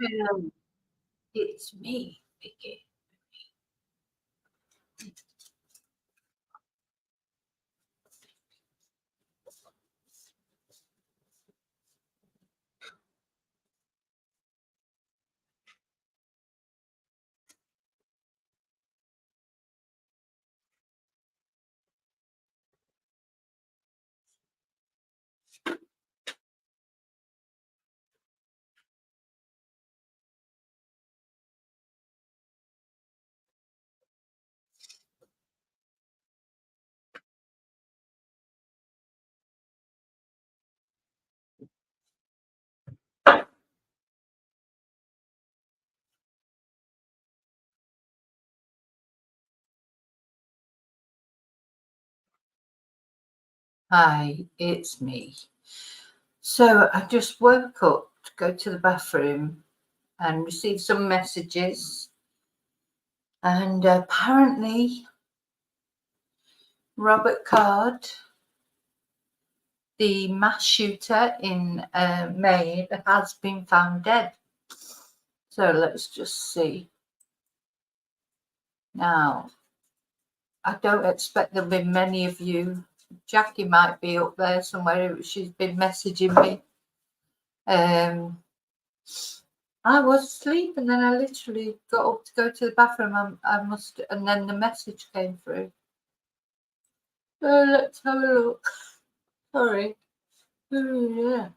Hello, it's me, Vicky. Hi, it's me. So I just woke up to go to the bathroom and received some messages. And apparently, Robert Card, the mass shooter in Maine, has been found dead. So let's just see. Now, I don't expect there'll be many of you. Jackie might be up there somewhere. She's been messaging me. I was asleep and then I literally got up to go to the bathroom. And then the message came through. So let's have a look. Sorry. Oh, yeah.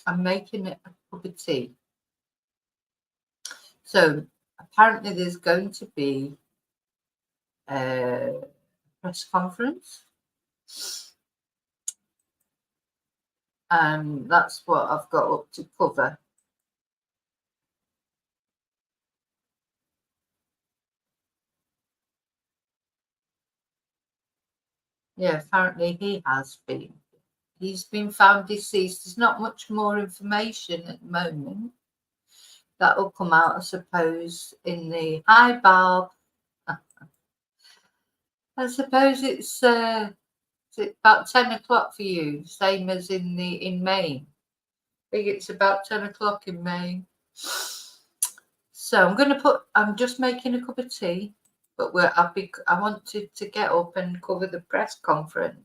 I'm making it a cup of tea. So apparently there's going to be a press conference. And that's what I've got up to cover. Yeah, apparently he's been found deceased. There's not much more information at the moment. That will come out, I suppose, in the Hi Barb. I suppose it's about 10 o'clock for you, same as in Maine. I think it's about 10 o'clock in Maine. So I'm just making a cup of tea, but I wanted to get up and cover the press conference.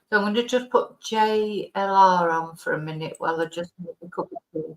So I'm going to just put JLR on for a minute while I just make a cup of tea.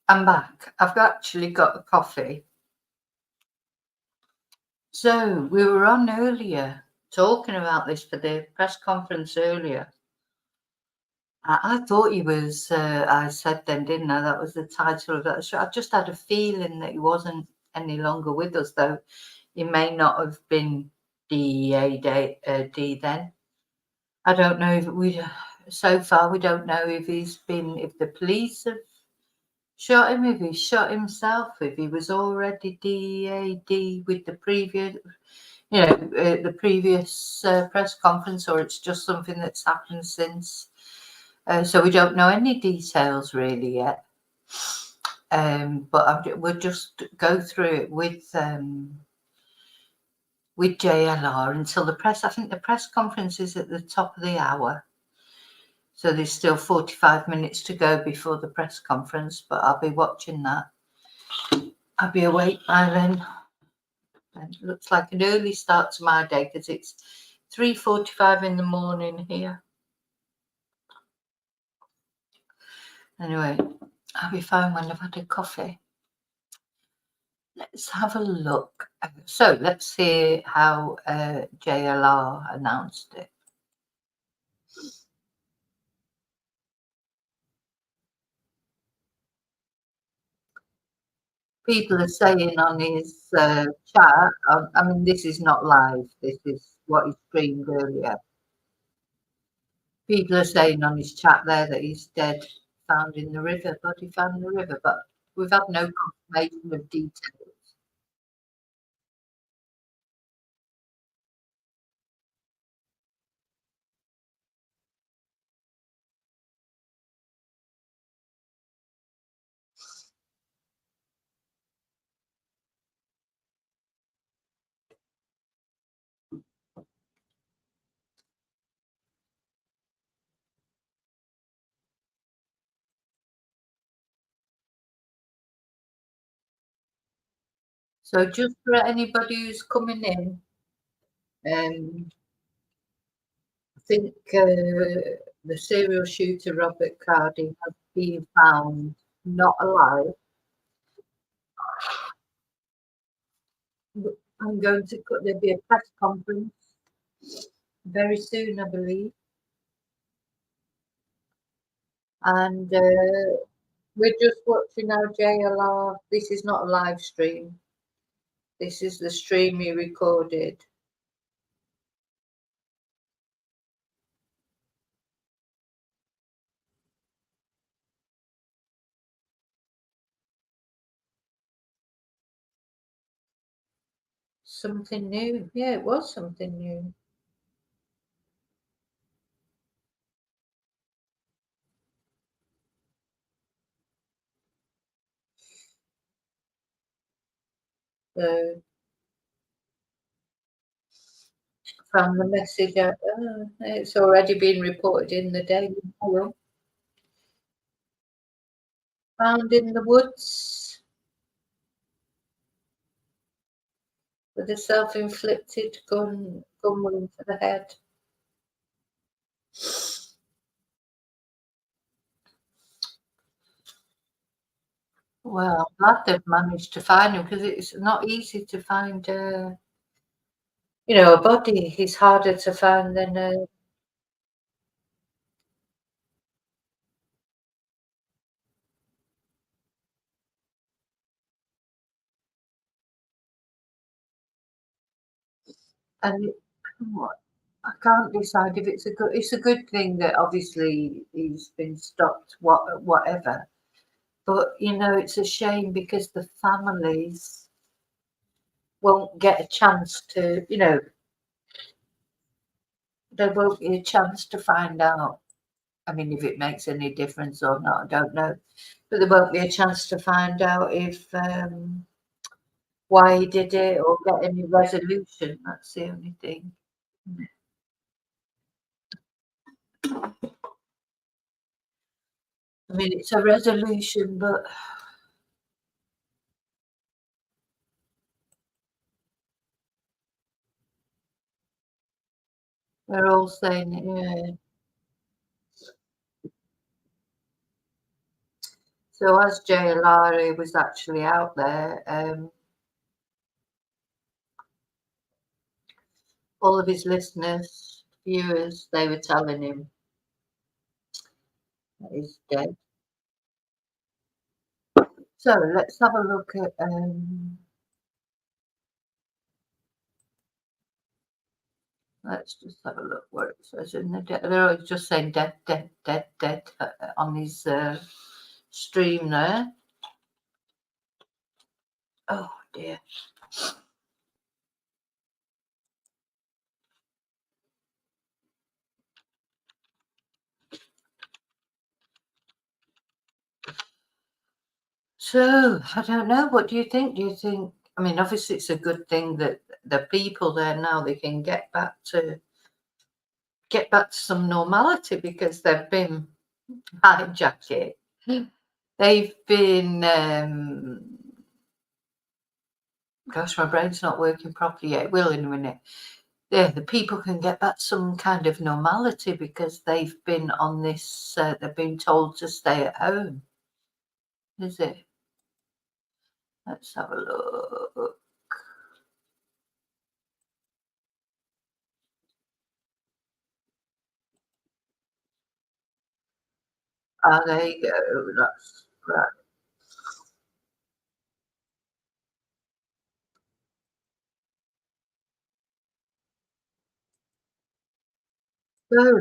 I'm back. I've actually got the coffee. So we were on earlier talking about this for the press conference earlier. I thought he was, I said then, didn't I? That was the title of that show. I just had a feeling that he wasn't any longer with us, though he may not have been D then. I don't know if so far we don't know if if the police have shot him, if he shot himself, if he was already DEAD with the previous, the previous press conference, or it's just something that's happened since. So we don't know any details really yet. But we'll just go through it with JLR until the press. I think the press conference is at the top of the hour. So there's still 45 minutes to go before the press conference, but I'll be watching that. I'll be awake by then. And it looks like an early start to my day because it's 3:45 in the morning here. Anyway, I'll be fine when I've had a coffee. Let's have a look. So let's hear how JLR announced it. People are saying on his chat, I mean, this is not live, this is what he streamed earlier. People are saying on his chat there that he's dead, found in the river, body found in the river, but we've had no confirmation of details. So just for anybody who's coming in, I think the serial shooter Robert Cardi has been found not alive. I'm going to there'll be a press conference very soon, I believe, and we're just watching our JLR. This is not a live stream. This is the stream he recorded. Something new. Yeah, it was something new. So from the message, it's already been reported in the Daily Mail. Found in the woods with a self-inflicted gun wound to the head. Well, I'm glad they've managed to find him because it's not easy to find, a body. It's harder to find than and I can't decide if it's a good. It's a good thing that obviously he's been stopped. Whatever, but it's a shame because the families won't get a chance to. There won't be a chance to find out. I mean, if it makes any difference or not, I don't know. But there won't be a chance to find out if why he did it or get any resolution. That's the only thing. I mean, it's a resolution, but they're all saying, yeah. So as JLR was actually out there, all of his listeners, viewers, they were telling him that he's dead. So let's have a look at Let's just have a look what it says in the they're always just saying dead, dead, dead, dead on his stream there. Oh dear. So I don't know. What do you think? Do you think? I mean, obviously, it's a good thing that the people there now they can get back to some normality because they've been hijacked. They've been. Gosh, my brain's not working properly yet. It will in a minute. Yeah, the people can get back some kind of normality because they've been on this. They've been told to stay at home. Is it? Let's have a look. Ah, there you go. That's right. So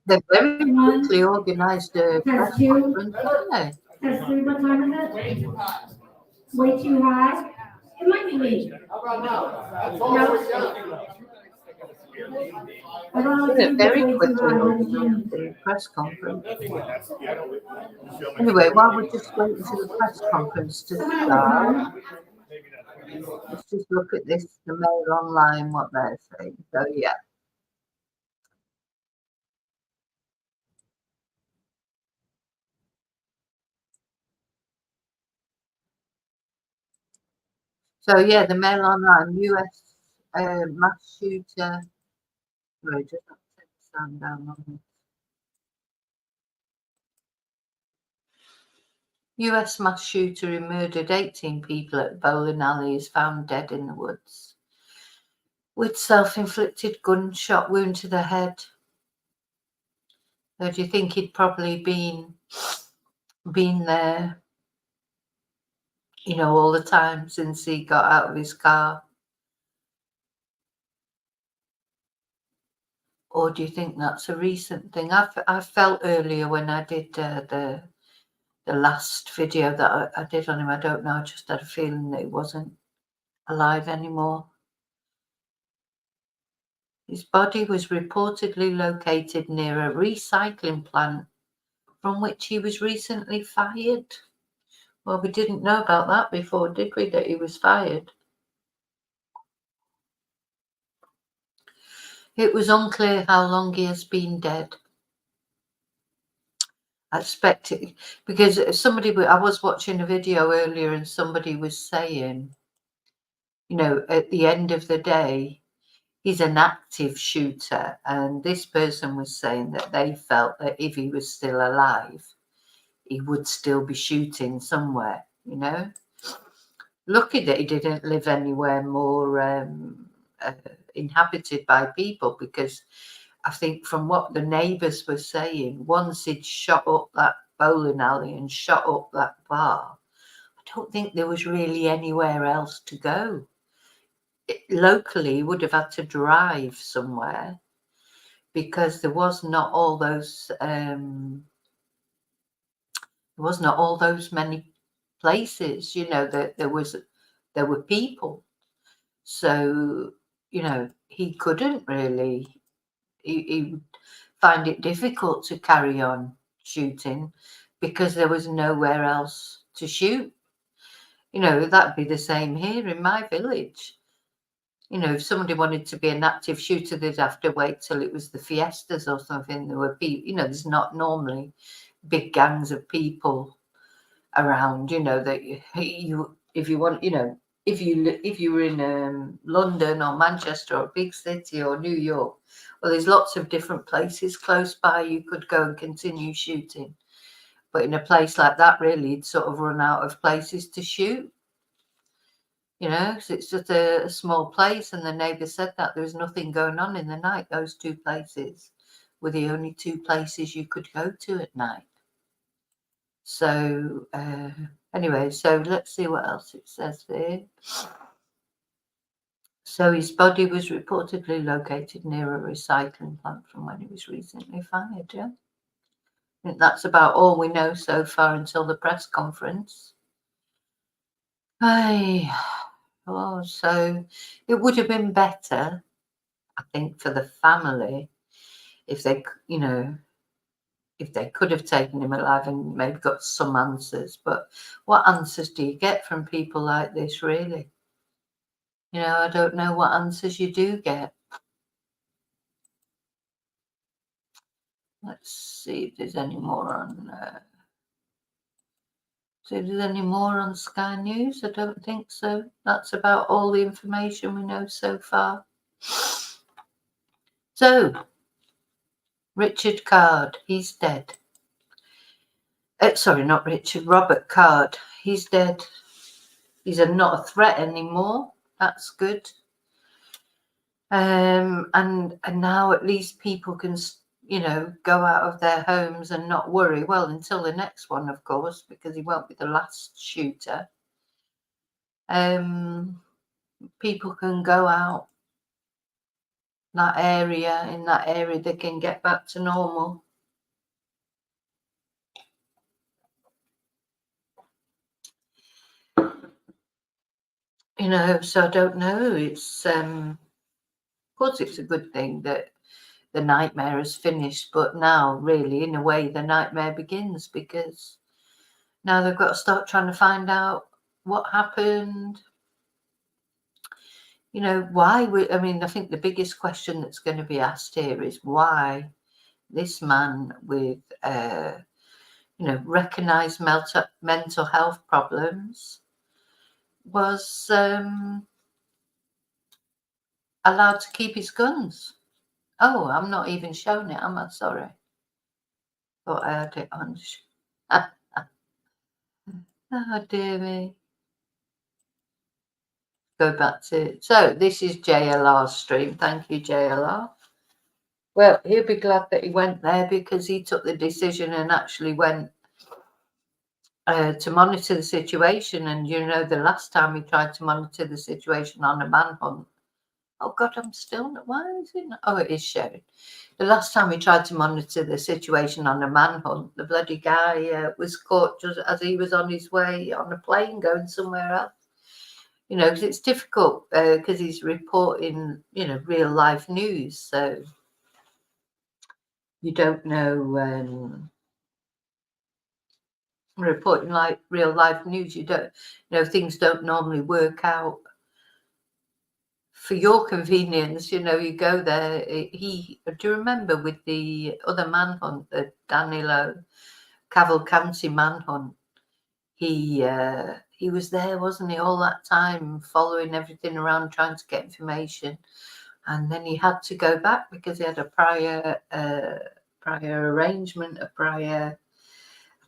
they're very quickly organised a press Test two. conference, haven't they? Test three, what time is it? Way too high? It might be me. No. I don't know if Yeah, it's very way too quickly high, what is organised it? a press conference. Anyway, while we're just waiting for the press conference to start, let's just look at this, the Mail Online, what they're saying. So yeah. So yeah, the Mail Online, US mass shooter. Right, just have to take the sound down on this. US mass shooter who murdered 18 people at bowling alley is found dead in the woods with self-inflicted gunshot wound to the head. So do you think he'd probably been there, all the time since he got out of his car? Or do you think that's a recent thing? I felt earlier when I did the last video that I did on him, I don't know, I just had a feeling that he wasn't alive anymore. His body was reportedly located near a recycling plant from which he was recently fired. Well, we didn't know about that before, did we, that he was fired? It was unclear how long he has been dead. I expect it because I was watching a video earlier and somebody was saying, at the end of the day, he's an active shooter. And this person was saying that they felt that if he was still alive, he would still be shooting somewhere, Lucky that he didn't live anywhere more inhabited by people, because I think from what the neighbours were saying, once he'd shot up that bowling alley and shot up that bar, I don't think there was really anywhere else to go. Locally, he would have had to drive somewhere because there was not all those many places, that there were people. So, he couldn't really, he would find it difficult to carry on shooting because there was nowhere else to shoot. That'd be the same here in my village. If somebody wanted to be an active shooter, they'd have to wait till it was the fiestas or something. There were people, there's not normally big gangs of people around, that you if you want, if you were in London or Manchester or a big city or New York, well, there's lots of different places close by you could go and continue shooting. But in a place like that, really, you'd sort of run out of places to shoot, because it's just a small place. And the neighbour said that there was nothing going on in the night. Those two places were the only two places you could go to at night. So anyway, so let's see what else it says there. So his body was reportedly located near a recycling plant from when he was recently fired. Yeah, I think that's about all we know so far until the press conference. Oh, so it would have been better, I think, for the family if they, if they could have taken him alive and maybe got some answers. But what answers do you get from people like this, really? I don't know what answers you do get. Let's see if there's any more on. So if there's any more on Sky News, I don't think so. That's about all the information we know so far. So, Richard Card, he's dead. Sorry, not Richard, Robert Card, he's dead. He's not a threat anymore. That's good. And now at least people can, go out of their homes and not worry. Well, until the next one, of course, because he won't be the last shooter. People can go out in that area, they can get back to normal. So I don't know. It's of course it's a good thing that the nightmare is finished, but now really in a way the nightmare begins, because now they've got to start trying to find out what happened, why I think the biggest question that's going to be asked here is why this man with recognized mental health problems was allowed to keep his guns. Oh, I'm not even showing it, am I? Sorry. Thought I had it on. Oh, dear me. Go back to... So, this is JLR's stream. Thank you, JLR. Well, he'll be glad that he went there, because he took the decision and actually went to monitor the situation. And, the last time he tried to monitor the situation on a manhunt... Oh, God, I'm still... Why is it not? Oh, it is showing. The last time we tried to monitor the situation on a manhunt, the bloody guy was caught just as he was on his way on a plane going somewhere else. Because it's difficult because he's reporting, real life news. So you don't know, reporting like real life news. You don't, things don't normally work out for your convenience. You go there. Do you remember with the other manhunt, the Danilo Cavalcanti manhunt? He was there, wasn't he, all that time, following everything around, trying to get information, and then he had to go back because he had a prior arrangement, I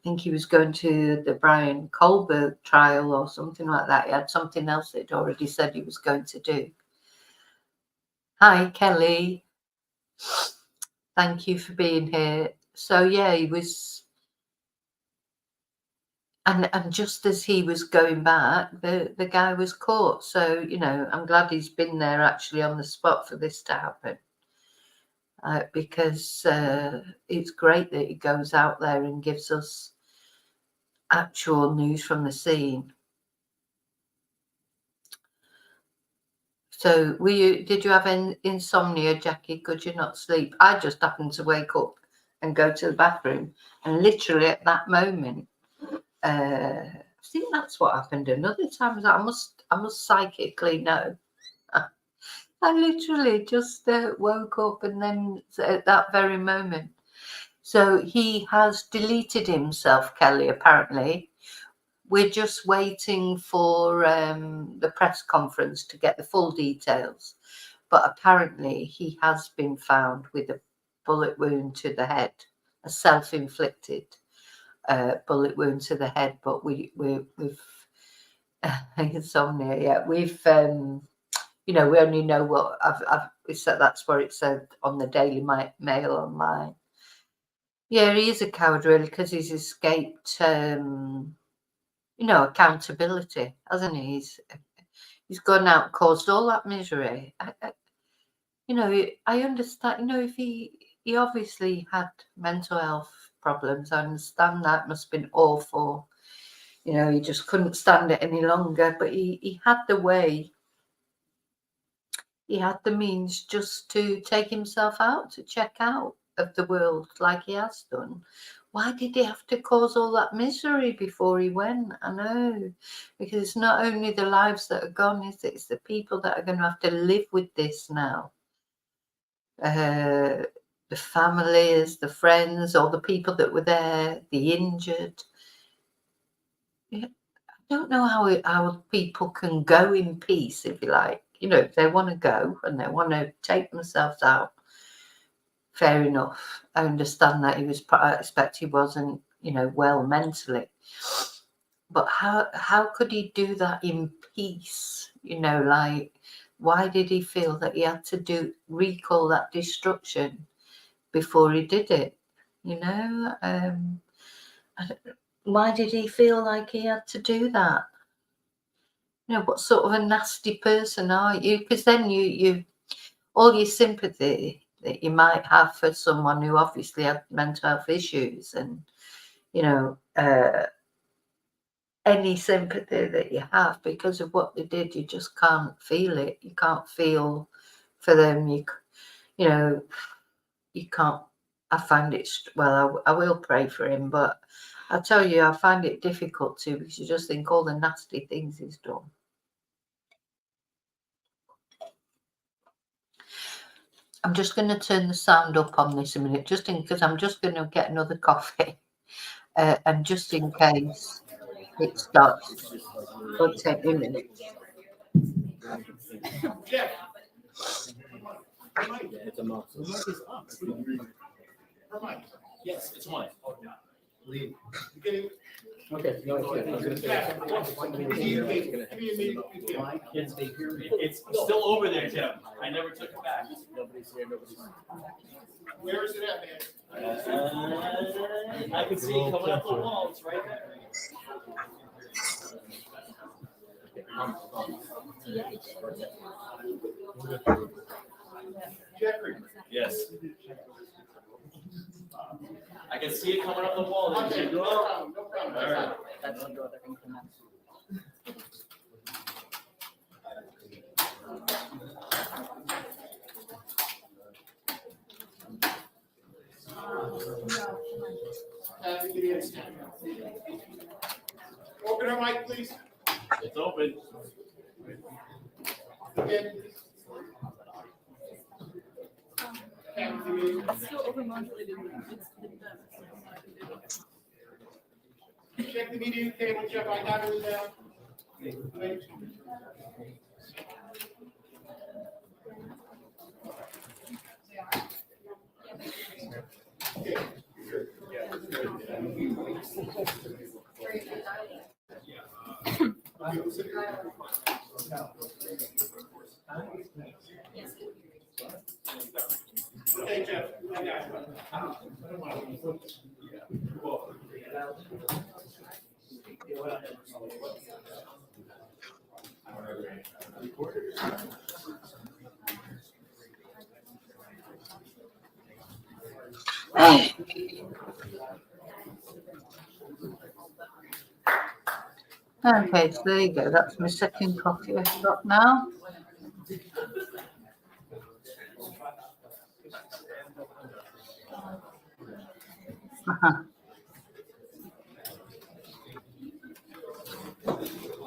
think he was going to the Brian Kohlberg trial or something like that. He had something else that he'd already said he was going to do. Hi, Kelly. Thank you for being here. So, yeah, he was... And just as he was going back, the guy was caught. So, I'm glad he's been there actually on the spot for this to happen. Because it's great that he goes out there and gives us actual news from the scene. So, did you have insomnia, Jackie? Could you not sleep? I just happened to wake up and go to the bathroom, and literally at that moment, I think that's what happened another time. I must psychically know. I literally just woke up, and then at that very moment. So he has deleted himself, Kelly, apparently. We're just waiting for the press conference to get the full details. But apparently he has been found with a bullet wound to the head, a self-inflicted bullet wound to the head. But we've insomnia. Yeah, we've we only know what I've said. That's what it said on the Daily Mail online. Yeah, he is a coward, really, because he's escaped, accountability, hasn't he? He's gone out, caused all that misery. I understand. If he obviously had mental health problems, I understand that must have been awful. He just couldn't stand it any longer. But he had the way. He had the means just to take himself out, to check out of the world like he has done. Why did he have to cause all that misery before he went? I know, because it's not only the lives that are gone, it's the people that are going to have to live with this now. The families, the friends, or the people that were there, the injured. I don't know how people can go in peace, if you like. If they want to go and they want to take themselves out, fair enough. I understand that I expect he wasn't, well mentally. But how could he do that in peace? Why did he feel that he had to recall that destruction before he did it? Why did he feel like he had to do that? What sort of a nasty person are you? Because then you all your sympathy that you might have for someone who obviously had mental health issues, and any sympathy that you have because of what they did, you just can't feel it. You can't feel for them. You can't. I find it, well, I will pray for him, but I tell you, I find it difficult to, because you just think all the nasty things he's done. I'm just going to turn the sound up on this a minute, just because I'm just going to get another coffee, and just in case it starts, it'll take me a minute. It's a mouse. The mic is up. Yes, it's mine. Leave. Okay. No, it's good. I was gonna say, somebody was gonna have. Kids, they hear me. It's still over there, Tim. I never took it back. Nobody's here, nobody's. Where is it at, man? I can see it coming up the wall. It's right there. Jeffrey. Yes. I can see it coming up the wall. Okay, no problem. All right. That's the door that can come out. Open her mic, please. It's open. Again. Check the meeting table, Jeff. I got it down. Okay, Jeff. I got Okay, so there you go. That's my second coffee I've got now.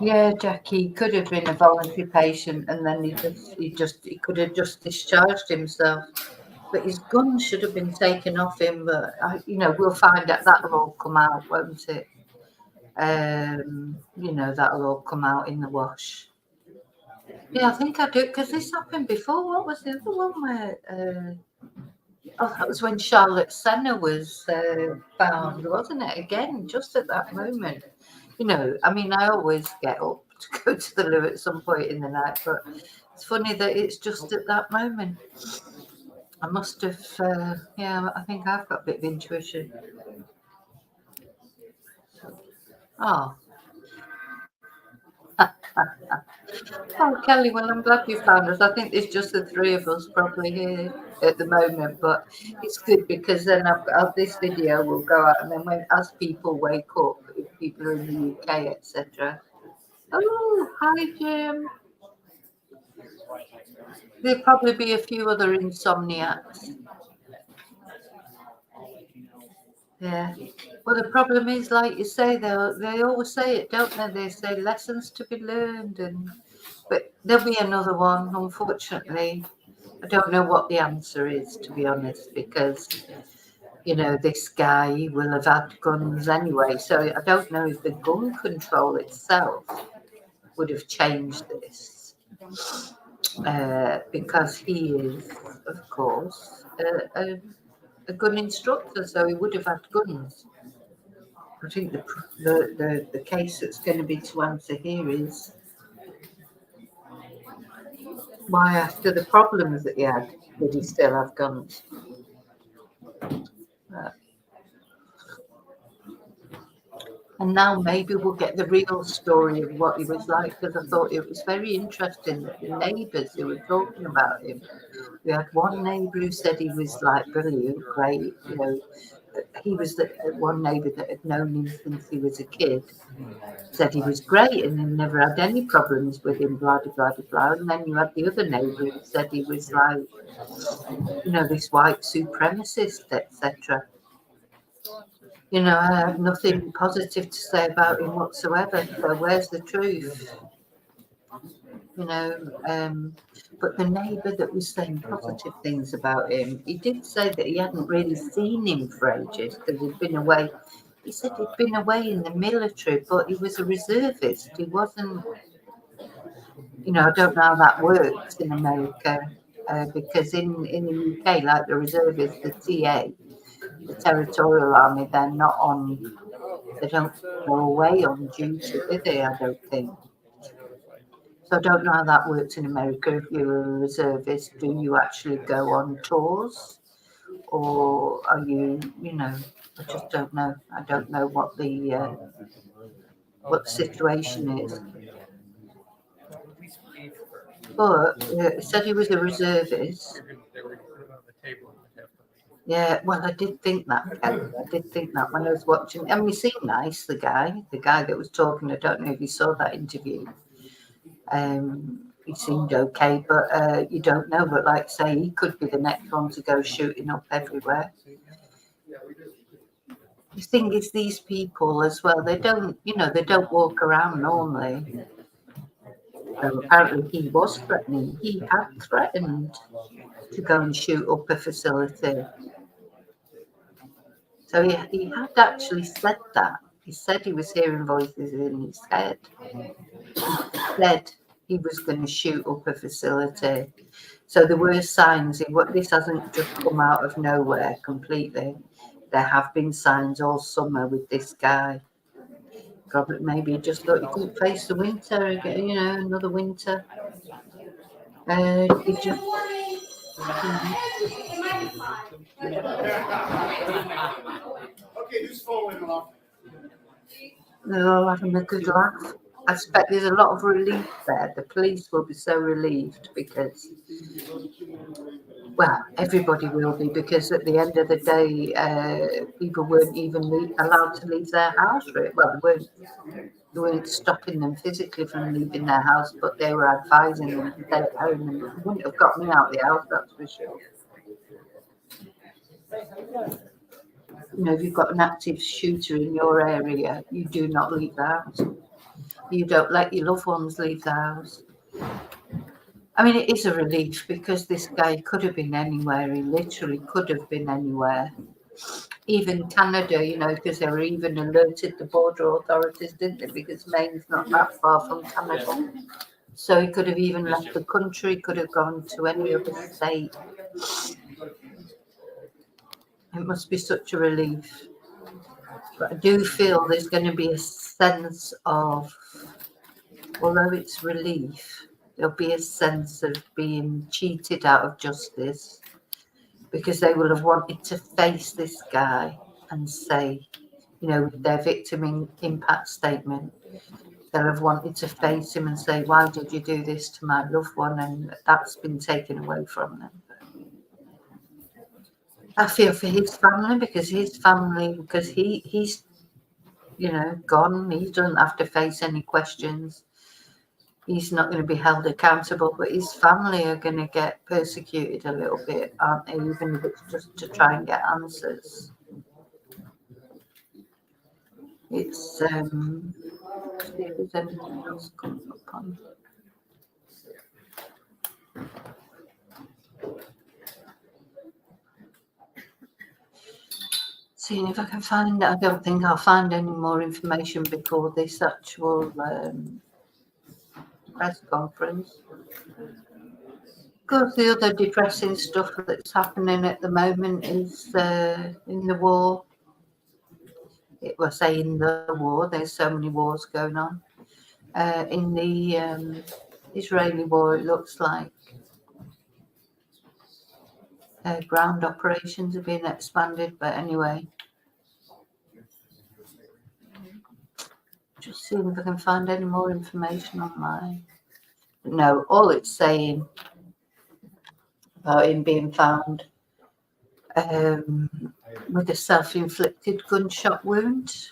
Yeah, Jackie could have been a voluntary patient, and then he could have just discharged himself. But his gun should have been taken off him. But we'll find out. That'll all come out, won't it? That'll all come out in the wash. Yeah, I think I do, because this happened before. What was the other one where? That was when Charlotte Senna was found, wasn't it? Again, just at that moment. I always get up to go to the loo at some point in the night, but it's funny that it's just at that moment. I must have, I think I've got a bit of intuition. Oh. Oh, Kelly, well, I'm glad you found us. I think there's just the three of us probably here at the moment, but it's good because then this video will go out, and then as people wake up, if people are in the UK, etc. Oh, hi, Jim. There'll probably be a few other insomniacs. Yeah. Well, the problem is, like you say, they always say it, don't they? They say lessons to be learned, but there'll be another one. Unfortunately, I don't know what the answer is, to be honest, because this guy will have had guns anyway. So I don't know if the gun control itself would have changed this, because he is, of course, a gun instructor, so he would have had guns. I think the case that's going to be to answer here is why, after the problems that he had, did he still have guns? And now maybe we'll get the real story of what he was like, because I thought it was very interesting that the neighbours who were talking about him, we had one neighbour who said he was like brilliant, great, he was the one neighbour that had known him since he was a kid, said he was great and he never had any problems with him, blah, blah, blah, blah. And then you had the other neighbour who said he was like, this white supremacist, etc. I have nothing positive to say about him whatsoever. So where's the truth? But the neighbour that was saying positive things about him, he did say that he hadn't really seen him for ages because he'd been away. He said he'd been away in the military, but he was a reservist. He wasn't, I don't know how that works in America, because in the UK, like the reservists, the TA, the Territorial Army, they don't go away on duty, do they? I don't think. So I don't know how that works in America. If you're a reservist, do you actually go on tours? Or are you, I just don't know. I don't know what the situation is. But he said he was a reservist. Yeah, well, I did think that, Kelly. I did think that when I was watching. And he seemed nice, the guy that was talking. I don't know if you saw that interview. He seemed okay, but you don't know. But like I say, he could be the next one to go shooting up everywhere. The thing is, these people as well, they don't walk around normally. So apparently he was threatening. He had threatened to go and shoot up a facility. So he had actually said that. He said he was hearing voices in his head. He said he was going to shoot up a facility. So there were signs. This hasn't just come out of nowhere completely. There have been signs all summer with this guy. Probably maybe he just thought he couldn't face the winter again, another winter. He just. Okay, who's falling off? They're all having a good laugh. I expect there's a lot of relief there. The police will be so relieved because, well, everybody will be, because at the end of the day, people weren't even allowed to leave their house. Well, they weren't stopping them physically from leaving their house, but they were advising them to stay at home, and it wouldn't have got me out of the house, that's for sure. If you've got an active shooter in your area, you do not leave the house. You don't let your loved ones leave the house. I mean, it is a relief because this guy could have been anywhere. He literally could have been anywhere. Even Canada, because they were even alerted the border authorities, didn't they? Because Maine's not that far from Canada. So he could have even left the country, could have gone to any other state. It must be such a relief. But I do feel there's going to be a sense of, although it's relief, there'll be a sense of being cheated out of justice, because they will have wanted to face this guy and say, their victim impact statement, they'll have wanted to face him and say, why did you do this to my loved one? And that's been taken away from them. I feel for his family because he's, you know, gone. He doesn't have to face any questions. He's not going to be held accountable, but his family are going to get persecuted a little bit, aren't they? Even if it's just to try and get answers. It's see if there's anything else coming up on. Seeing if I can find. I don't think I'll find any more information before this actual press conference. Of course, the other depressing stuff that's happening at the moment is in the war. It was saying the war. There's so many wars going on. In the Israeli war, it looks like ground operations are being expanded. But anyway, just seeing if I can find any more information online. No, all it's saying about him being found with a self-inflicted gunshot wound.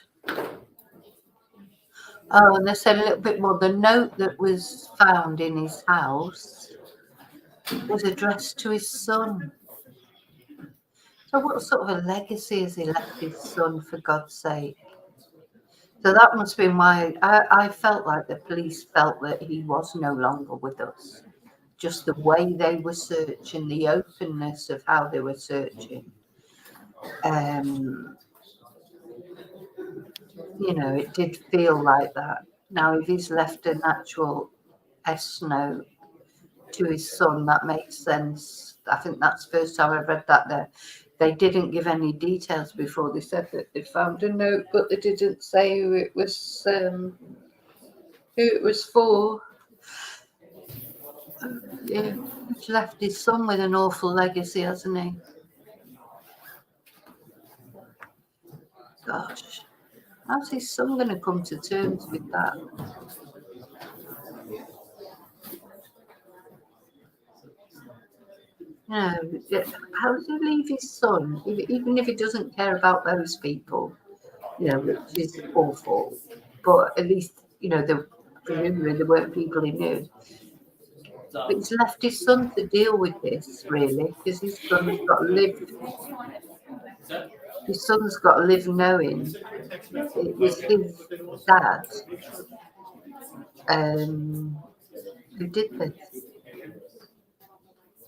Oh, and they said a little bit more. The note that was found in his house was addressed to his son. So what sort of a legacy has he left his son, for God's sake? So that must have been why I felt like the police felt that he was no longer with us. Just the way they were searching, the openness of how they were searching. You know, it did feel like that. Now, if he's left an actual S note to his son, that makes sense. I think that's the first time I've read that there. They didn't give any details before. They said that they found a note, but they didn't say who it was for. Yeah, he's left his son with an awful legacy, hasn't he? Gosh, how's his son going to come to terms with that? No, how does he leave his son, even if he doesn't care about those people, you know, which is awful, but at least, you know, presumably there weren't people he knew. But he's left his son to deal with this, really, because his son's got to live. His son's got to live knowing it was his dad who did this.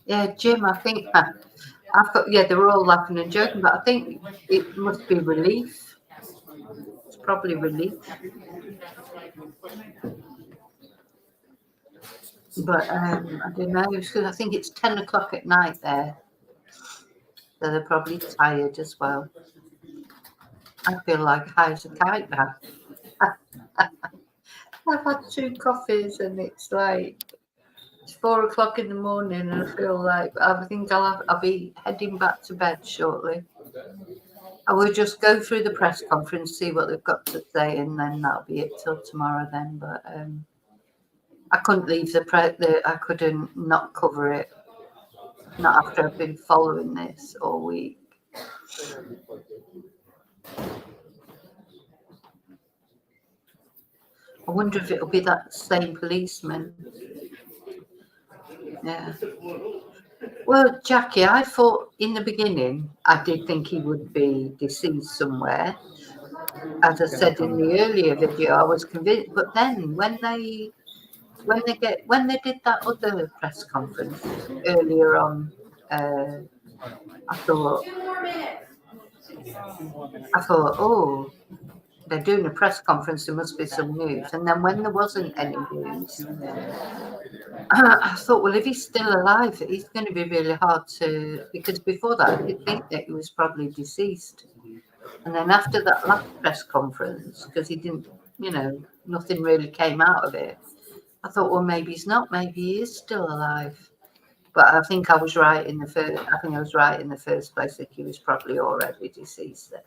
Yeah, Jim, I think I've got, yeah, they were all laughing and joking, but I think it must be relief. It's probably relief. But I don't know, because I think it's 10 o'clock at night there. So they're probably tired as well. I feel like high as a kite now. I've had 2 coffees and it's like, it's 4 o'clock in the morning and I feel like, I think I'll be heading back to bed shortly. I will just go through the press conference, see what they've got to say, and then that'll be it till tomorrow then. But I couldn't leave I couldn't not cover it, not after I've been following this all week. I wonder if it'll be that same policeman. Yeah. Well, Jackie, I thought in the beginning, I did think he would be deceased somewhere. As I said in the earlier video, I was convinced. But then when they did that other press conference earlier on, I thought, oh, they're doing a press conference, there must be some news. And then when there wasn't any news, I thought, well, if he's still alive, he's going to be really hard to, because before that, I did think that he was probably deceased. And then after that last press conference, because he didn't, you know, nothing really came out of it, I thought, well, maybe he's not, maybe he is still alive. But I think I was right in the first. I think I was right in the first place. That he was probably already deceased then.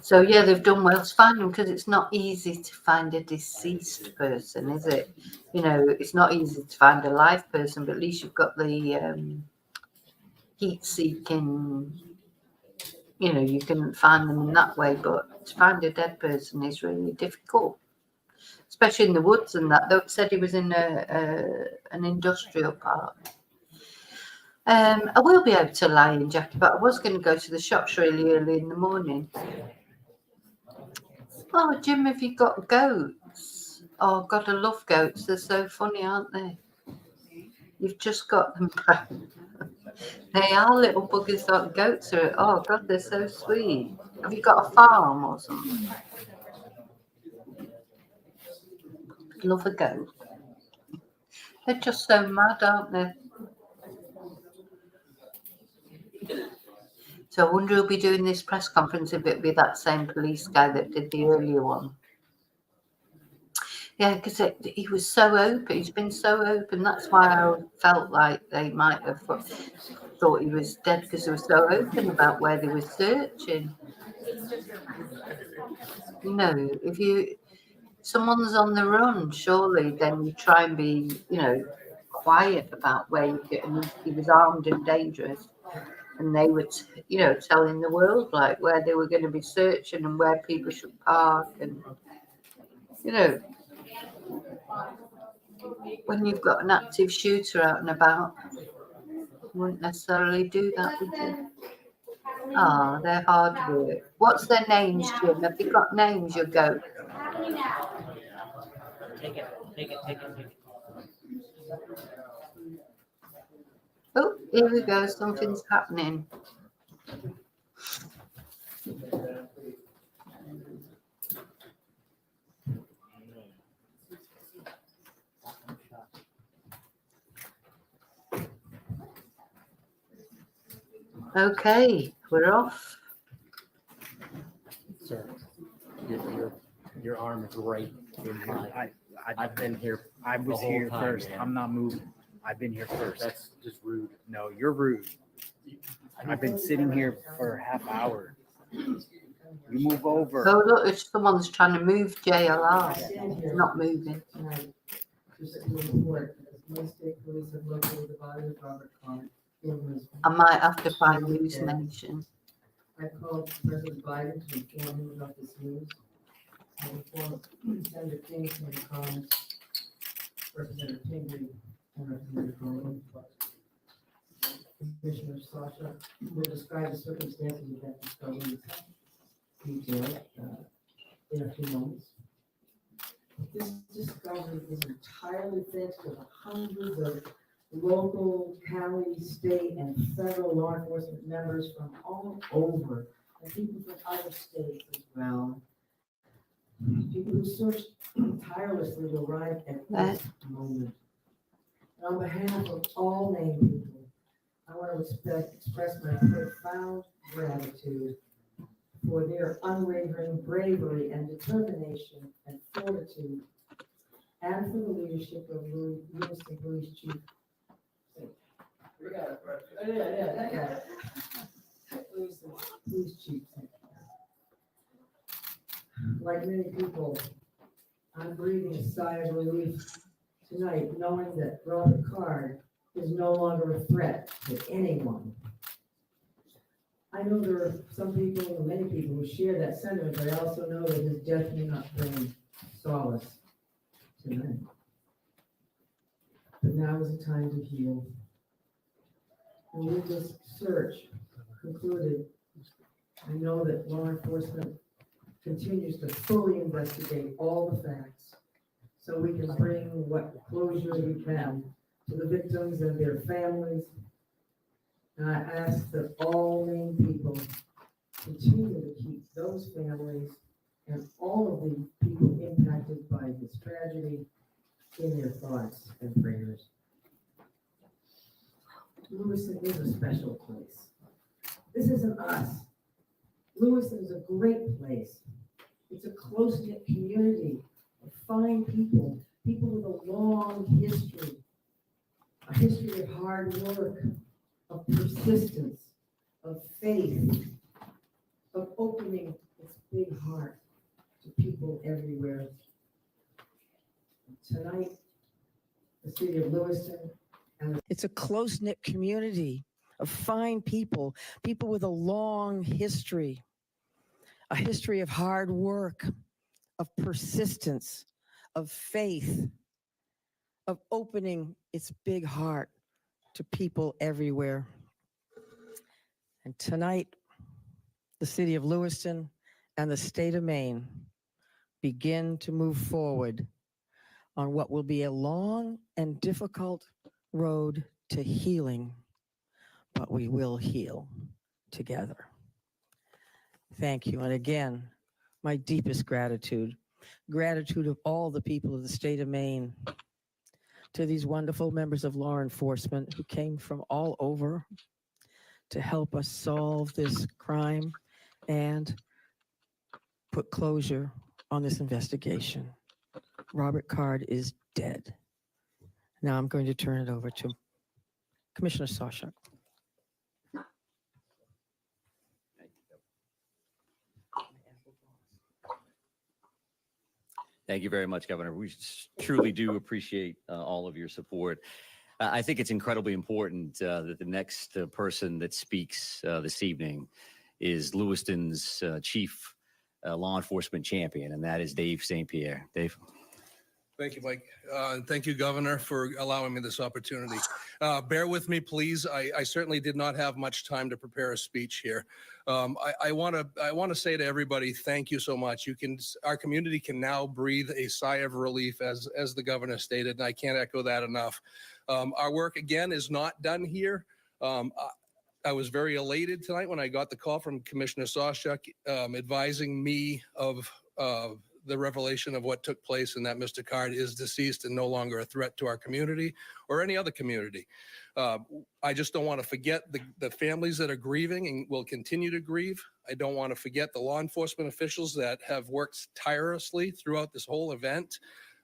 So yeah, they've done well to find them, because it's not easy to find a deceased person, is it? You know, it's not easy to find a live person, but at least you've got the heat-seeking. You know, you can find them in that way, but to find a dead person is really difficult, especially in the woods and that. They said he was in an industrial park. I will be able to lie in, Jackie, but I was going to go to the shops really early in the morning. Oh, Jim, have you got goats? Oh, God, I love goats. They're so funny, aren't they? You've just got them back. They are little buggers like goats are. Oh, God, they're so sweet. Have you got a farm or something? Love a goat. They're just so mad, aren't they? So I wonder who'll be doing this press conference, if it'll be that same police guy that did the earlier one. Yeah, because he was so open. He's been so open. That's why I felt like they might have thought he was dead, because they were so open about where they were searching. You know, if someone's on the run, surely then you try and be, you know, quiet about where you get. And he was armed and dangerous, and they were, you know, telling the world like where they were going to be searching and where people should park, and you know. When you've got an active shooter out and about, you wouldn't necessarily do that, would you? Oh, they're hard work. What's their names, Jim? Have you got names, your goat? Take it. Oh, here we go. Something's happening. Okay, we're off. Sir, your arm is right in my. I've been here. I was the whole here time, first. man. I'm not moving. I've been here first. That's just rude. No, you're rude. I've been sitting here for a half hour. You move over. Oh, look, if someone's trying to move JLR. It's not moving. I might have to find News Nation. I called President Biden to inform him about this news. I informed Senator Kingston in comments, Representative Pingree, and Representative Golden. Commissioner Sasha will describe the circumstances of that discovery in detail in a few moments. This discovery is entirely thanks to the hundreds of local, county, state, and federal law enforcement members from all over, and people from other states as well. People who searched tirelessly to arrive at this moment. And on behalf of all Maine people, I want to express my profound gratitude for their unwavering bravery and determination and fortitude, and for the leadership of Lewiston Police Chief. Police Chief. Like many people, I'm breathing a sigh of relief tonight, knowing that Robert Card is no longer a threat to anyone. I know there are some people, many people who share that sentiment, but I also know that his death may not bring solace tonight. But now is the time to heal. And with this search concluded, I know that law enforcement continues to fully investigate all the facts so we can bring what closure we can to the victims and their families. And I ask that all Maine people continue to keep those families and all of the people impacted by this tragedy in their thoughts and prayers. Lewiston is a special place. This isn't us. Lewiston is a great place. It's a close-knit community of fine people, people with a long history, a history of hard work, of persistence, of faith, of opening its big heart to people everywhere. Tonight, the city of Lewiston. It's a close-knit community of fine people, people with a long history, a history of hard work, of persistence, of faith, of opening its big heart to people everywhere. And tonight, the city of Lewiston and the state of Maine begin to move forward on what will be a long and difficult road to healing, but we will heal together. Thank you. And again, my deepest gratitude of all the people of the state of Maine, to these wonderful members of law enforcement who came from all over to help us solve this crime and put closure on this investigation. Robert Card is dead. Now I'm going to turn it over to Commissioner Sawchuk. Thank you very much, Governor. We truly do appreciate all of your support. I think it's incredibly important that the next person that speaks this evening is Lewiston's chief law enforcement champion, and that is Dave St. Pierre. Dave. Thank you, Mike. And thank you, Governor, for allowing me this opportunity. Bear with me, please. I certainly did not have much time to prepare a speech here. I want to say to everybody, thank you so much. Our community can now breathe a sigh of relief, as the Governor stated, and I can't echo that enough. Our work, again, is not done here. I was very elated tonight when I got the call from Commissioner Sawchuk advising me of the revelation of what took place and that Mr. Card is deceased and no longer a threat to our community or any other community. I just don't want to forget the families that are grieving and will continue to grieve. I don't want to forget the law enforcement officials that have worked tirelessly throughout this whole event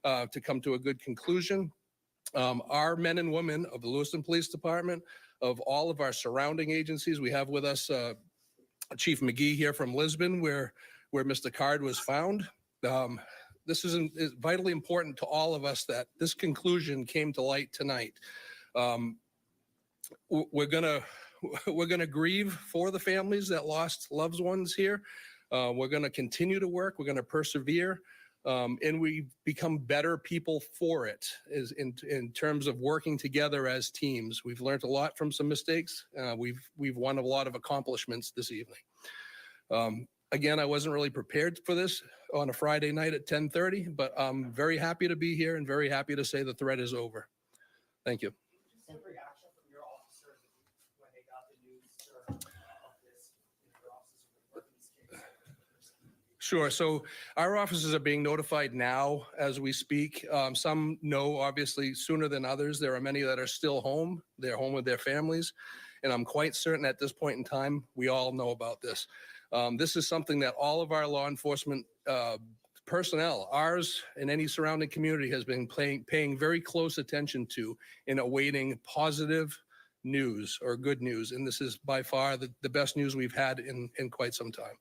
to come to a good conclusion. Our men and women of the Lewiston Police Department, of all of our surrounding agencies, we have with us Chief McGee here from Lisbon, where Mr. Card was found. This is vitally important to all of us that this conclusion came to light tonight. We're gonna grieve for the families that lost loved ones here. We're gonna continue to work. We're gonna persevere, and we become better people for it. Is in terms of working together as teams. We've learned a lot from some mistakes. We've won a lot of accomplishments this evening. Again, I wasn't really prepared for this on a Friday night at 10:30, but I'm very happy to be here and very happy to say the threat is over. Thank you. Some reaction from your officers when they got the news of this, your officers were working this case. Sure. So our officers are being notified now as we speak. Some know, obviously, sooner than others. There are many that are still home. They're home with their families. And I'm quite certain at this point in time, we all know about this. This is something that all of our law enforcement personnel, ours and any surrounding community, has been paying very close attention to in awaiting positive news or good news. And this is by far the best news we've had in quite some time.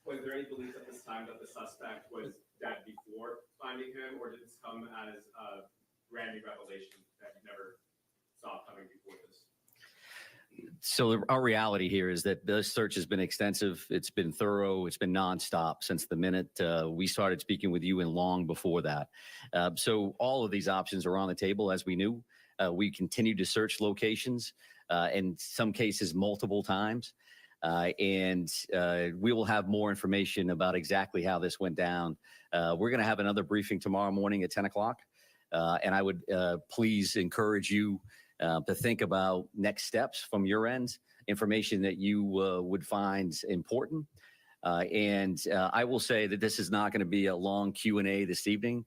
Was there any belief at this time that the suspect was dead before finding him, or did this come as a brand new revelation that you never saw coming before this? So our reality here is that the search has been extensive. It's been thorough. It's been nonstop since the minute we started speaking with you and long before that. So all of these options are on the table, as we knew. We continue to search locations, in some cases multiple times. And we will have more information about exactly how this went down. We're going to have another briefing tomorrow morning at 10 o'clock. And I would please encourage you to think about next steps from your end, information that you would find important. And I will say that this is not going to be a long Q&A this evening.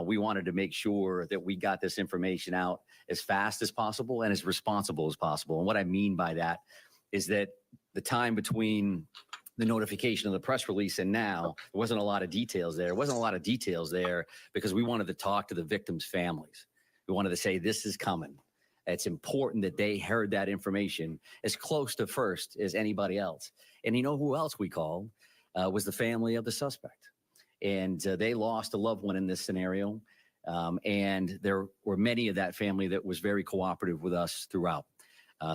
We wanted to make sure that we got this information out as fast as possible and as responsible as possible. And what I mean by that is that the time between the notification of the press release and now, there wasn't a lot of details there. There wasn't a lot of details there because we wanted to talk to the victims' families. We wanted to say, this is coming. It's important that they heard that information as close to first as anybody else. And you know who else we called? Was the family of the suspect. And they lost a loved one in this scenario. And there were many of that family that was very cooperative with us throughout.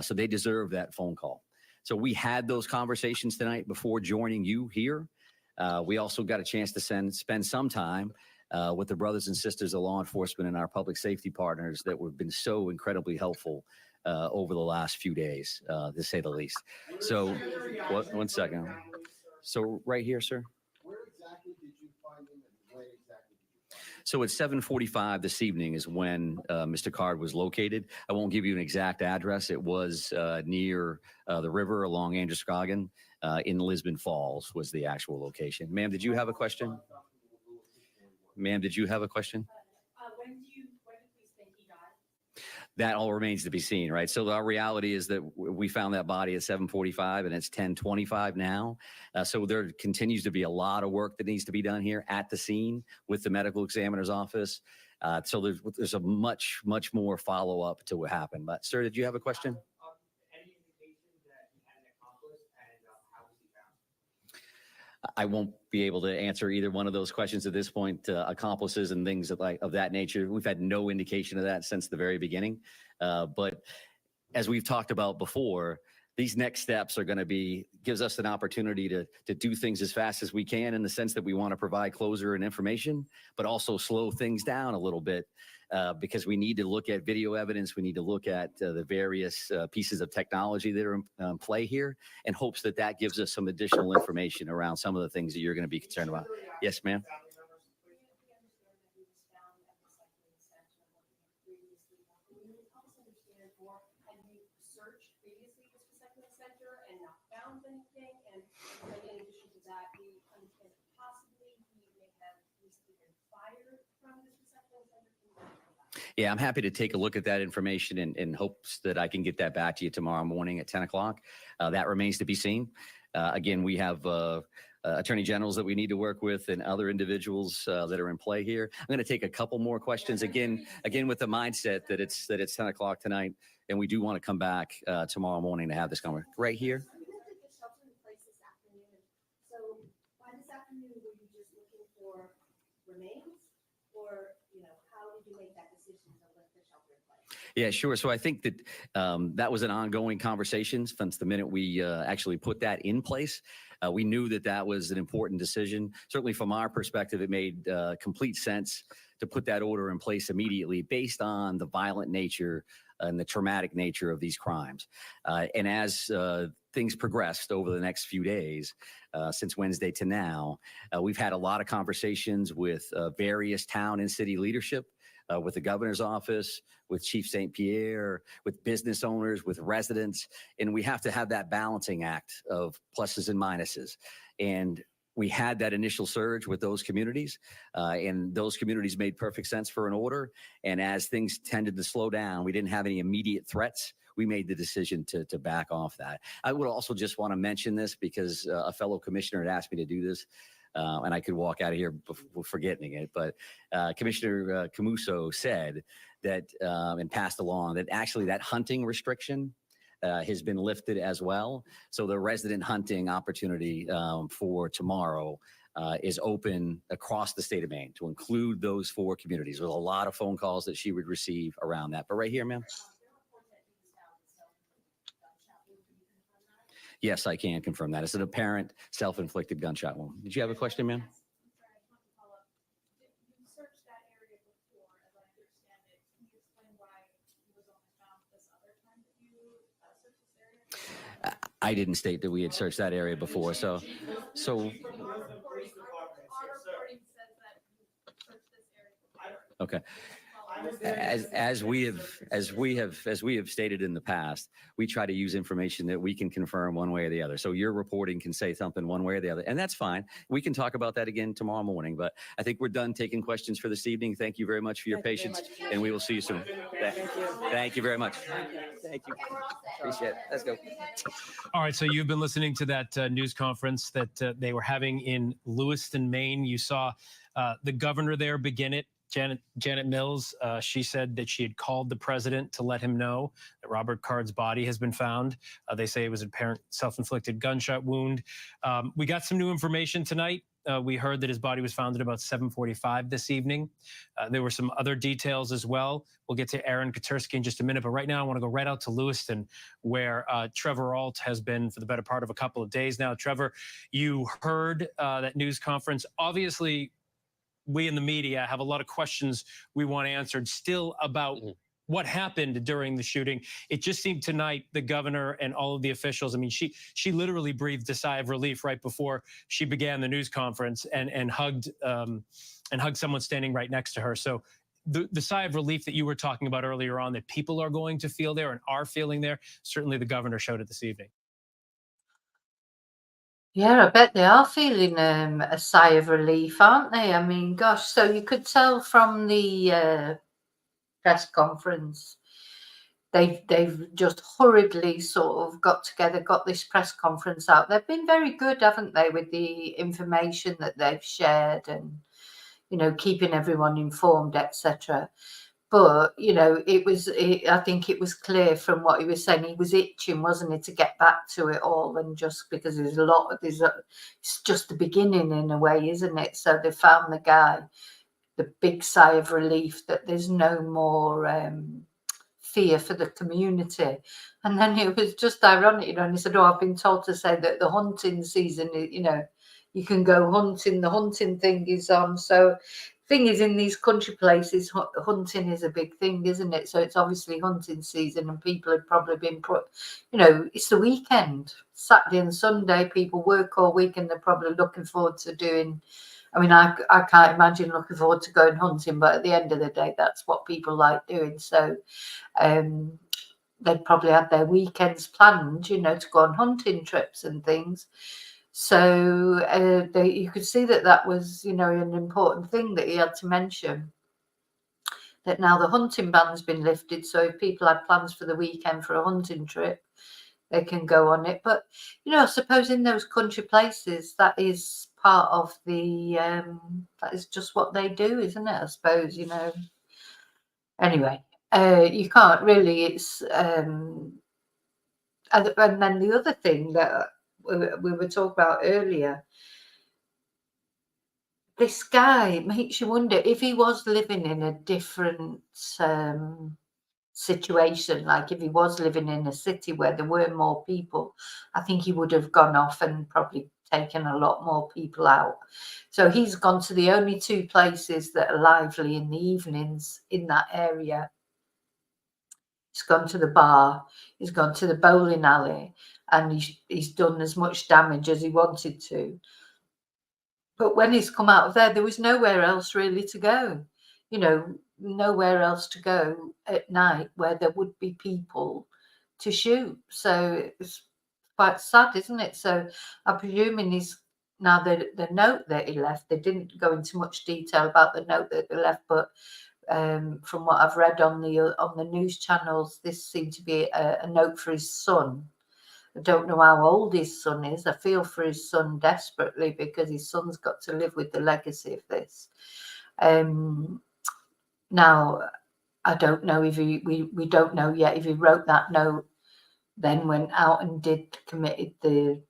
So they deserve that phone call. So we had those conversations tonight before joining you here. We also got a chance to spend some time with the brothers and sisters of law enforcement and our public safety partners that have been so incredibly helpful over the last few days, to say the least. So, one second. So right here, sir. Where exactly did you find him and when exactly did you find him? So at 7:45 this evening is when Mr. Card was located. I won't give you an exact address. It was near the river along Androscoggin in Lisbon Falls was the actual location. Ma'am, did you have a question? Ma'am, did you have a question? When do you think he died? That all remains to be seen, right? So our reality is that we found that body at 7:45 and it's 10:25 now. So there continues to be a lot of work that needs to be done here at the scene with the medical examiner's office. So there's a much more follow-up to what happened. But sir, did you have a question? Any indication that he had an accomplice and how was he found? I won't be able to answer either one of those questions at this point. Accomplices and things of that nature, we've had no indication of that since the very beginning. But as we've talked about before, these next steps are going to gives us an opportunity to do things as fast as we can in the sense that we want to provide closure and information, but also slow things down a little bit because we need to look at video evidence. We need to look at the various pieces of technology that are in play here in hopes that that gives us some additional information around some of the things that you're going to be concerned about. Yes, ma'am. Anything, and in addition to that, we understand that possibly he may have recently been fired from this recycling center. Yeah, I'm happy to take a look at that information in hopes that I can get that back to you tomorrow morning at 10 o'clock. That remains to be seen. Again, we have attorney generals that we need to work with and other individuals that are in play here. I'm going to take a couple more questions again with the mindset that it's 10 o'clock tonight, and we do want to come back tomorrow morning to have this conversation right here. Remains, or how did you make that decision to lift the shelter in place? Yeah, sure. So I think that that was an ongoing conversation since the minute we actually put that in place. We knew that was an important decision. Certainly from our perspective, it made complete sense to put that order in place immediately based on the violent nature and the traumatic nature of these crimes. And as things progressed over the next few days, since Wednesday to now, we've had a lot of conversations with various town and city leadership, with the governor's office, with Chief St. Pierre, with business owners, with residents. And we have to have that balancing act of pluses and minuses. And we had that initial surge with those communities, and those communities made perfect sense for an order. And as things tended to slow down, we didn't have any immediate threats. We made the decision to back off that. I would also just want to mention this because a fellow commissioner had asked me to do this, and I could walk out of here before forgetting it. But Commissioner Camuso said that and passed along that actually that hunting restriction has been lifted as well. So the resident hunting opportunity for tomorrow is open across the state of Maine to include those 4 communities. There's a lot of phone calls that she would receive around that. But right here, ma'am. Yes, I can confirm that. It's an apparent self-inflicted gunshot wound. Did you have a question, ma'am? You searched that area before, as I understand it. Can you explain why he was only found this other time that you searched this area? I didn't state that we had searched that area before. So. Okay. As we have stated in the past, we try to use information that we can confirm one way or the other. So your reporting can say something one way or the other, and that's fine. We can talk about that again tomorrow morning, but I think we're done taking questions for this evening. Thank you very much for your patience, and we will see you soon. Thank you very much. Thank you. Appreciate it. Let's go. All right, so you've been listening to that news conference that they were having in Lewiston, Maine. You saw the governor there begin it. Janet Mills, she said that she had called the president to let him know that Robert Card's body has been found. They say it was an apparent self-inflicted gunshot wound. We got some new information tonight. We heard that his body was found at about 7:45 this evening. There were some other details as well. We'll get to Aaron Katursky in just a minute, but right now I want to go right out to Lewiston, where Trevor Ault has been for the better part of a couple of days now. Trevor, you heard that news conference. Obviously, we in the media have a lot of questions we want answered still about what happened during the shooting. It just seemed tonight the governor and all of the officials, I mean, she literally breathed a sigh of relief right before she began the news conference and hugged someone standing right next to her. So the sigh of relief that you were talking about earlier on, that people are going to feel there and are feeling there, certainly the governor showed it this evening. Yeah, I bet they are feeling a sigh of relief, aren't they? I mean, gosh, so you could tell from the press conference, they've just hurriedly sort of got together, got this press conference out. They've been very good, haven't they, with the information that they've shared and, you know, keeping everyone informed, etc. But, you know, I think it was clear from what he was saying, he was itching, wasn't he, to get back to it all, and just because it's just the beginning in a way, isn't it? So they found the guy, the big sigh of relief that there's no more fear for the community. And then it was just ironic, you know, and he said, I've been told to say that the hunting season, you know, you can go hunting, the hunting thing is on. So thing is, in these country places, hunting is a big thing, isn't it? So it's obviously hunting season, and people have probably been you know, it's the weekend, Saturday and Sunday, people work all week and they're probably looking forward to doing, I mean, I can't imagine looking forward to going hunting, but at the end of the day, that's what people like doing. So they'd probably had their weekends planned, you know, to go on hunting trips and things. So you could see that was, you know, an important thing that he had to mention, that now the hunting ban's been lifted. So if people had plans for the weekend for a hunting trip, they can go on it. But, you know, I suppose in those country places, that is part of the, that is just what they do, isn't it? I suppose, you know. Anyway, you can't really, it's, and then the other thing that we were talking about earlier, this guy makes you wonder if he was living in a different situation, like if he was living in a city where there were more people, I think he would have gone off and probably taken a lot more people out. So he's gone to the only two places that are lively in the evenings in that area. He's gone to the bar, he's gone to the bowling alley, and he's done as much damage as he wanted to. But when he's come out of there was nowhere else really to go, you know, nowhere else to go at night where there would be people to shoot. So it's quite sad, isn't it? So I'm presuming he's now the note that he left, they didn't go into much detail about the note that they left, but from what I've read on the news channels, this seemed to be a note for his son. I don't know how old his son is. I feel for his son desperately, because his son's got to live with the legacy of this. Now, I don't know if we don't know yet if he wrote that note, then went out and committed the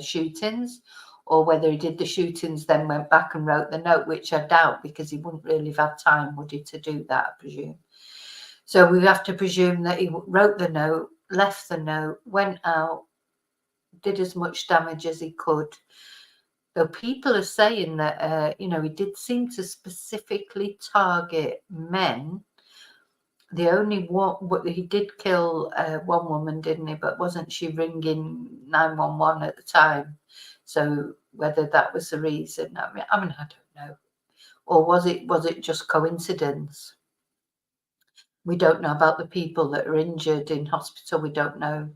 shootings, or whether he did the shootings, then went back and wrote the note, which I doubt, because he wouldn't really have had time, would he, to do that, I presume. So we have to presume that he wrote the note, left the note, went out, did as much damage as he could. Though people are saying that, you know, he did seem to specifically target men. The only one, he did kill one woman, didn't he? But wasn't she ringing 911 at the time? So whether that was the reason, I mean, I don't know. Or was it just coincidence? We don't know about the people that are injured in hospital. We don't know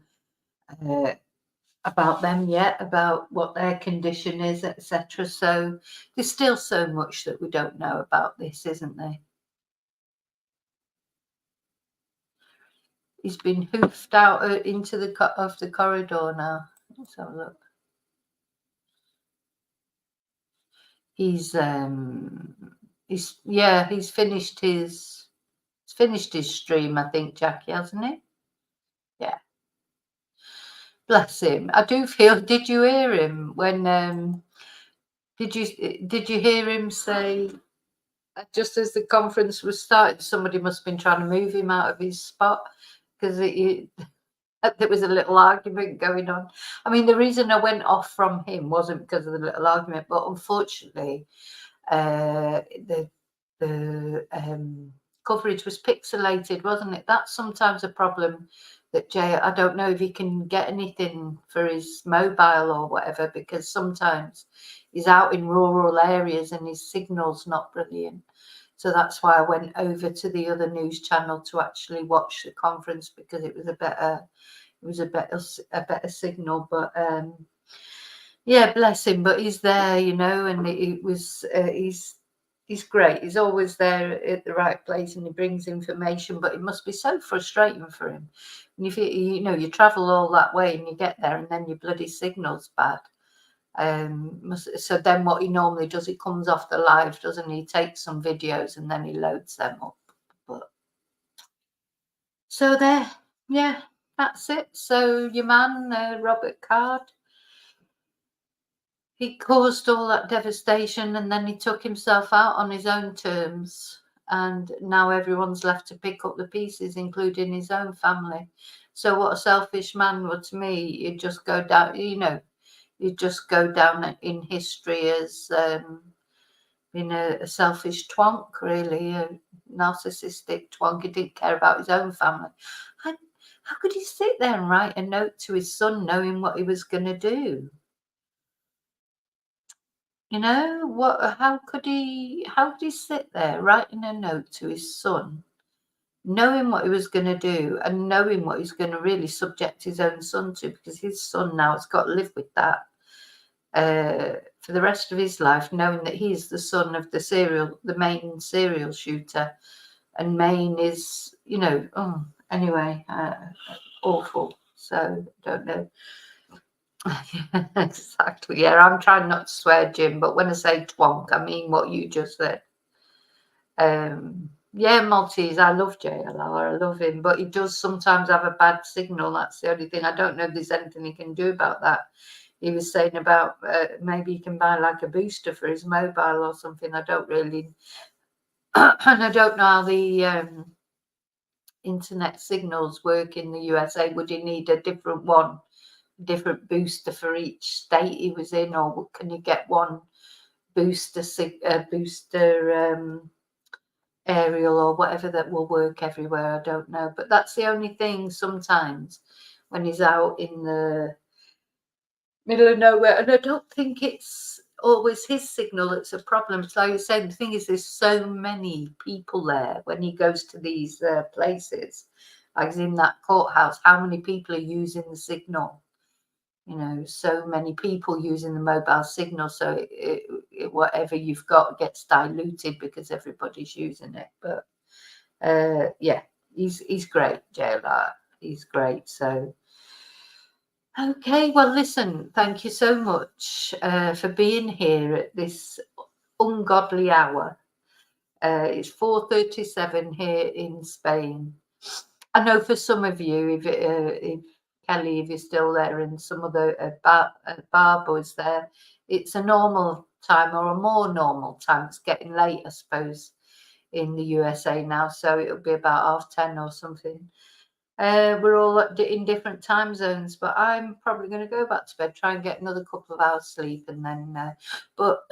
about them yet, about what their condition is, etc. So there's still so much that we don't know about this, isn't there? He's been hoofed out into the corridor now. Let's have a look. He's He's finished his stream, I think, Jackie, hasn't he? Yeah. Bless him. I do feel. Did you hear him when? Did you hear him say? Just as the conference was starting, somebody must have been trying to move him out of his spot because there was a little argument going on. I mean, the reason I went off from him wasn't because of the little argument, but unfortunately, the coverage was pixelated, wasn't it? That's sometimes a problem that Jay, I don't know if he can get anything for his mobile or whatever, because sometimes he's out in rural areas and his signal's not brilliant. So that's why I went over to the other news channel to actually watch the conference, because it was a better signal. But yeah, bless him. But he's there, you know, and it was he's great. He's always there at the right place, and he brings information. But it must be so frustrating for him. And if you travel all that way and you get there, and then your bloody signal's bad. So then what he normally does, he comes off the live, doesn't he? He takes some videos and then he loads them up. But so there, yeah, that's it. So your man, Robert Card, he caused all that devastation, and then he took himself out on his own terms, and now everyone's left to pick up the pieces, including his own family. So what a selfish man would, to me, you'd just go down, you just go down in history as being a selfish twonk, really, a narcissistic twonk. He didn't care about his own family. How could he sit there and write a note to his son knowing what he was going to do? You know, how could he sit there writing a note to his son, knowing what he was going to do and knowing what he's going to really subject his own son to, because his son now has got to live with that for the rest of his life, knowing that he's the son of the Maine serial shooter, and Maine is, anyway, awful. So don't know. Exactly. Yeah, I'm trying not to swear, Jim, but when I say twonk, I mean what you just said. Yeah, Maltese, I love JLR, I love him, but he does sometimes have a bad signal. That's the only thing. I don't know if there's anything he can do about that. He was saying about maybe he can buy like a booster for his mobile or something. I don't really, and I don't know how the internet signals work in the USA. Would he need a different booster for each state he was in, or can you get one booster aerial or whatever that will work everywhere? I don't know, but that's the only thing sometimes when he's out in the middle of nowhere. And I don't think it's always his signal that's a problem. So you're saying, the thing is, there's so many people there when he goes to these places, like in that courthouse. How many people are using the signal? So many people using the mobile signal, so whatever you've got gets diluted because everybody's using it. But yeah, he's great, JLR. He's great. So okay, well, listen, thank you so much for being here at this ungodly hour. It's 4:37 here in Spain. I know for some of you, if Kelly, if you're still there, and some other Barbara was there, it's a normal time or a more normal time. It's getting late, I suppose, in the USA now, so it'll be about 10:30 or something. We're all in different time zones, but I'm probably going to go back to bed, try and get another couple of hours sleep, and then but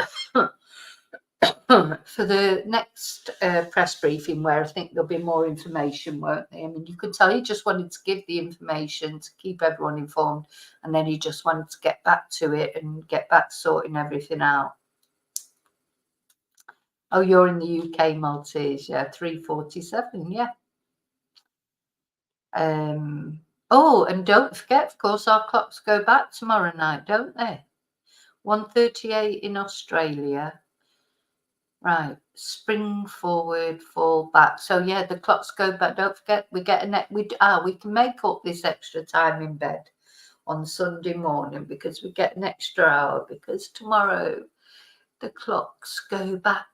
for the next press briefing, where I think there'll be more information, won't there? I mean, you could tell he just wanted to give the information to keep everyone informed, and then he just wanted to get back to it and get back to sorting everything out. Oh, you're in the UK, Maltese, yeah, 3:47, yeah. Oh, and don't forget, of course, our clocks go back tomorrow night, don't they? 1:38 in Australia. Right, spring forward, fall back. So yeah, the clocks go back. Don't forget, we can make up this extra time in bed on Sunday morning because we get an extra hour, because tomorrow the clocks go back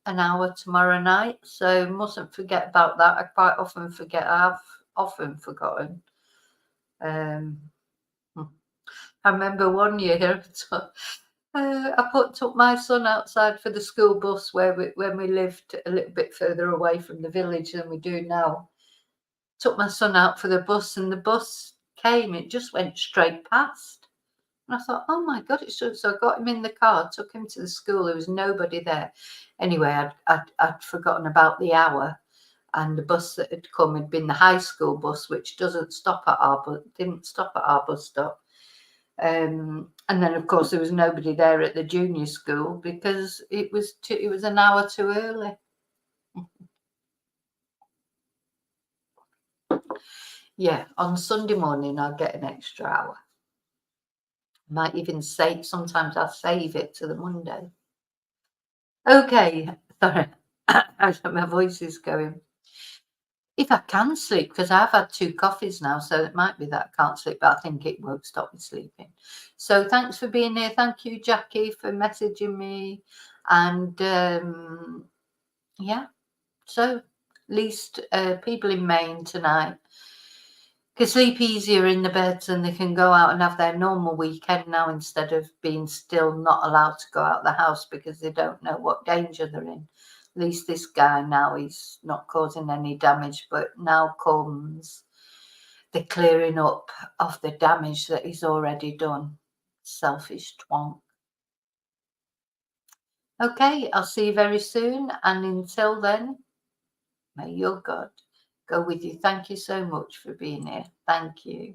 an hour tomorrow night, so mustn't forget about that. I quite often forget. I've often forgotten. I remember one year I took my son outside for the school bus when we lived a little bit further away from the village than we do now. Took my son out for the bus, and the bus came. It just went straight past. And I thought, oh my God, it's just, so I got him in the car, took him to the school. There was nobody there. Anyway, I'd forgotten about the hour, and the bus that had come had been the high school bus, which didn't stop at our bus stop. And then, of course, there was nobody there at the junior school because it was an hour too early. Yeah, on Sunday morning I'll get an extra hour. Might even sometimes I'll save it to the Monday. Okay, sorry, my voice is going. If I can sleep, because I've had 2 coffees now, so it might be that I can't sleep, but I think it won't stop me sleeping. So thanks for being here. Thank you, Jackie, for messaging me. And yeah, so at least people in Maine tonight can sleep easier in the beds, and they can go out and have their normal weekend now instead of being still not allowed to go out the house because they don't know what danger they're in. At least this guy now, he's not causing any damage, but now comes the clearing up of the damage that he's already done. Selfish twonk. Okay, I'll see you very soon, and until then, may your God go with you. Thank you so much for being here. Thank you.